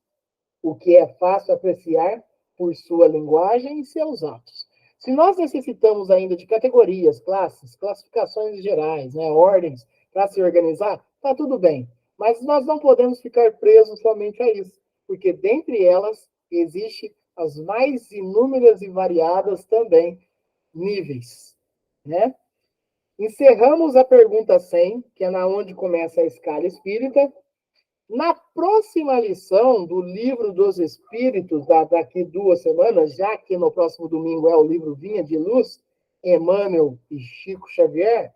o que é fácil apreciar por sua linguagem e seus atos. Se nós necessitamos ainda de categorias, classes, classificações gerais, né, ordens, para se organizar, tá tudo bem. Mas nós não podemos ficar presos somente a isso, porque dentre elas existe as mais inúmeras e variadas também níveis, né? Encerramos a pergunta 100, que é na onde começa a escala espírita. Na próxima lição do Livro dos Espíritos, daqui 2 semanas, já que no próximo domingo é o livro Vinha de Luz, Emmanuel e Chico Xavier,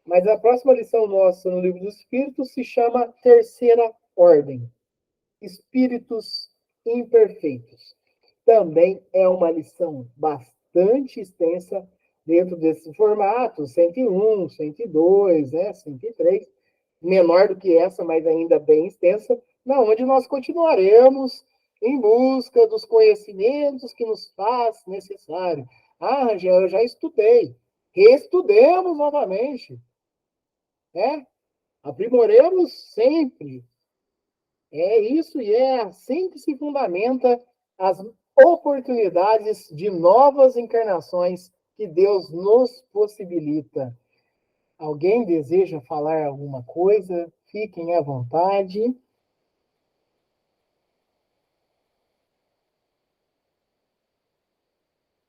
mas a próxima lição nossa no Livro dos Espíritos se chama Terceira Ordem, Espíritos Imperfeitos. Também é uma lição bastante extensa dentro desse formato, 101, 102, né, 103, menor do que essa, mas ainda bem extensa, na onde nós continuaremos em busca dos conhecimentos que nos faz necessário. Ah, Rangel, eu já estudei. Reestudemos novamente, né? Aprimoremos sempre. É isso e é assim que se fundamenta as oportunidades de novas encarnações que Deus nos possibilita. Alguém deseja falar alguma coisa? Fiquem à vontade.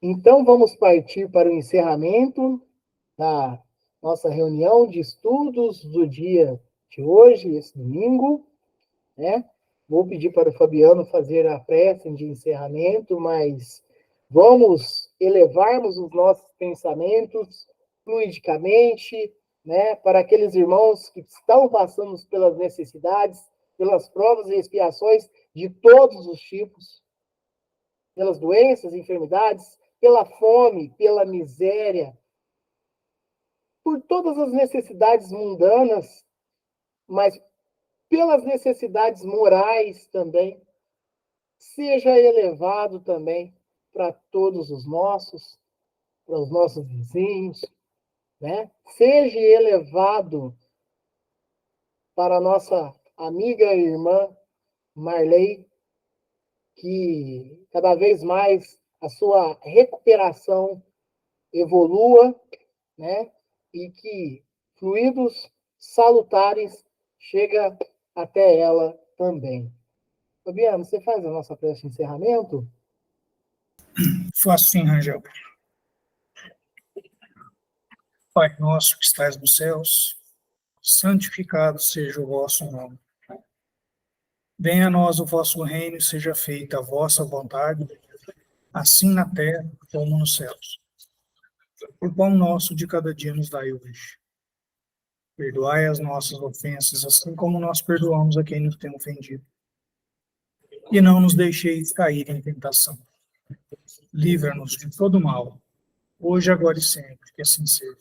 Então, vamos partir para o encerramento da nossa reunião de estudos do dia de hoje, esse domingo, né? Vou pedir para o Fabiano fazer a prece de encerramento, mas vamos elevarmos os nossos pensamentos fluidicamente, né, para aqueles irmãos que estão passando pelas necessidades, pelas provas e expiações de todos os tipos, pelas doenças, enfermidades, pela fome, pela miséria, por todas as necessidades mundanas, mas pelas necessidades morais também. Seja elevado também para todos os nossos, para os nossos vizinhos, né? Seja elevado para a nossa amiga e irmã Marley, que cada vez mais a sua recuperação evolua, né? E que fluidos salutares chega até ela também. Fabiano, você faz a nossa prece de encerramento? Faço sim, Rangel. Pai nosso que estais nos céus, santificado seja o vosso nome. Venha a nós o vosso reino e seja feita a vossa vontade, assim na terra como nos céus. O pão nosso de cada dia nos dai hoje. Perdoai as nossas ofensas, assim como nós perdoamos a quem nos tem ofendido. E não nos deixeis cair em tentação. Livra-nos de todo mal, hoje, agora e sempre, que assim seja.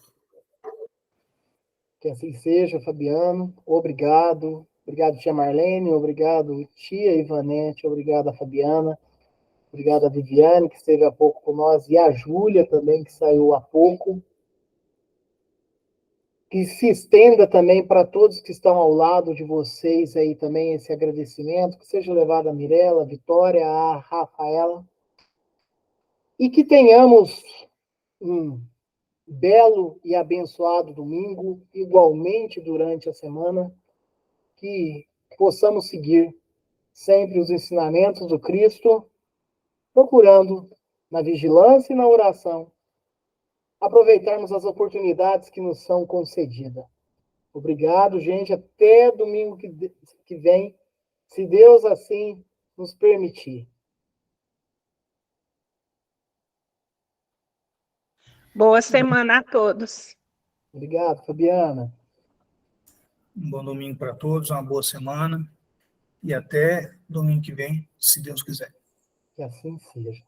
Que assim seja, Fabiano. Obrigado. Obrigado, tia Marlene. Obrigado, tia Ivanete. Obrigado, a Fabiana. Obrigado a Viviane, que esteve há pouco com nós. E a Júlia também, que saiu há pouco. Que se estenda também para todos que estão ao lado de vocês aí também esse agradecimento. Que seja levado a Mirella, a Vitória, a Rafaela. E que tenhamos um belo e abençoado domingo, igualmente durante a semana, que possamos seguir sempre os ensinamentos do Cristo, procurando, na vigilância e na oração, aproveitarmos as oportunidades que nos são concedidas. Obrigado, gente. Até domingo que vem, se Deus assim nos permitir. Boa semana a todos. Obrigado, Fabiana. Um bom domingo para todos, uma boa semana e até domingo que vem, se Deus quiser. Que assim seja.